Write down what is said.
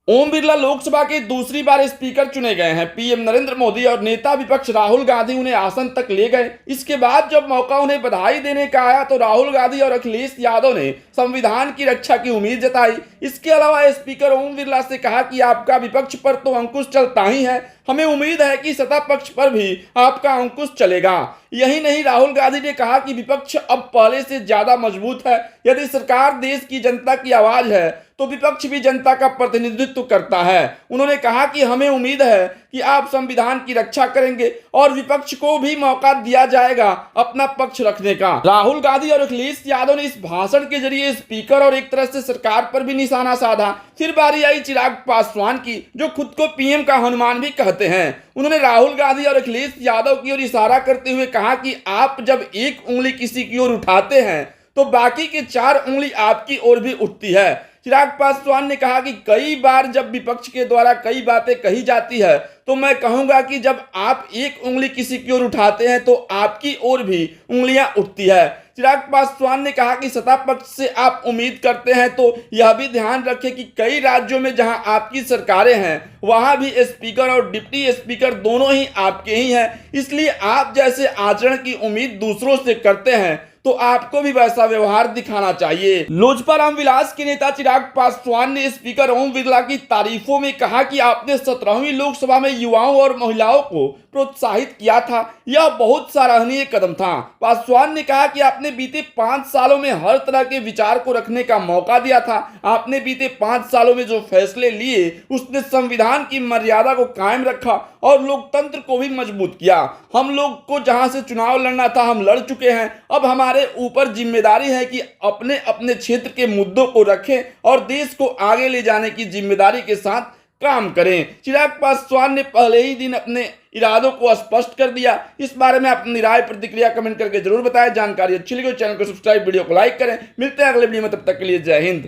ओम बिरला लोकसभा के दूसरी बार स्पीकर चुने गए हैं। पीएम नरेंद्र मोदी और नेता विपक्ष राहुल गांधी उन्हें आसन तक ले गए। इसके बाद जब मौका उन्हें बधाई देने का आया तो राहुल गांधी और अखिलेश यादव ने संविधान की रक्षा की उम्मीद जताई। इसके अलावा स्पीकर ओम बिरला से कहा कि आपका विपक्ष पर तो अंकुश चलता ही है, हमें उम्मीद है कि सत्ता पक्ष पर भी आपका अंकुश चलेगा। यही नहीं, राहुल गांधी ने कहा कि विपक्ष अब पहले से ज्यादा मजबूत है। यदि सरकार देश की जनता की आवाज है तो विपक्ष भी जनता का प्रतिनिधित्व करता है। उन्होंने कहा कि हमें उम्मीद है कि आप संविधान की रक्षा करेंगे और विपक्ष को भी मौका दिया जाएगा अपना पक्ष रखने का। राहुल गांधी और अखिलेश यादव ने इस भाषण के जरिए स्पीकर और एक तरह से सरकार पर भी निशाना साधा। फिर बारी आई चिराग पासवान की, जो खुद को पीएम का हनुमान भी कहते हैं। उन्होंने राहुल गांधी और अखिलेश यादव की ओर इशारा करते हुए कहा कि आप जब एक उंगली किसी की ओर उठाते हैं तो बाकी के 4 उंगली आपकी ओर भी उठती है। चिराग पासवान ने कहा कि कई बार जब विपक्ष के द्वारा कई बातें कही जाती है तो मैं कहूंगा कि जब आप एक उंगली किसी की ओर उठाते हैं तो आपकी ओर भी उंगलियां उठती है। चिराग पासवान ने कहा कि सत्ता पक्ष से आप उम्मीद करते हैं तो यह भी ध्यान रखें कि कई राज्यों में जहां आपकी सरकारें हैं वहां भी स्पीकर और डिप्टी स्पीकर दोनों ही आपके ही हैं। इसलिए आप जैसे आचरण की उम्मीद दूसरों से करते हैं तो आपको भी वैसा व्यवहार दिखाना चाहिए। लोजपा रामविलास के नेता चिराग पासवान ने स्पीकर ओम बिरला की तारीफों में कहा कि आपने 17वीं लोकसभा में युवाओं और महिलाओं को प्रोत्साहित किया था, यह बहुत सराहनीय कदम था। पासवान ने कहा कि आपने बीते 5 सालों में हर तरह के विचार को रखने का मौका दिया था। आपने बीते 5 सालों में जो फैसले लिए उसने संविधान की मर्यादा को कायम रखा और लोकतंत्र को भी मजबूत किया। हम लोग को जहां से चुनाव लड़ना था हम लड़ चुके हैं। अब हमारे ऊपर जिम्मेदारी है कि अपने अपने क्षेत्र के मुद्दों को रखें और देश को आगे ले जाने की जिम्मेदारी के साथ काम करें। चिराग पासवान ने पहले ही दिन अपने इरादों को स्पष्ट कर दिया। इस बारे में अपनी राय प्रतिक्रिया कमेंट करके जरूर बताएं। जानकारी अच्छी लगी तो चैनल को सब्सक्राइब, वीडियो को लाइक करें। मिलते हैं अगले वीडियो में, तब तक के लिए जय हिंद।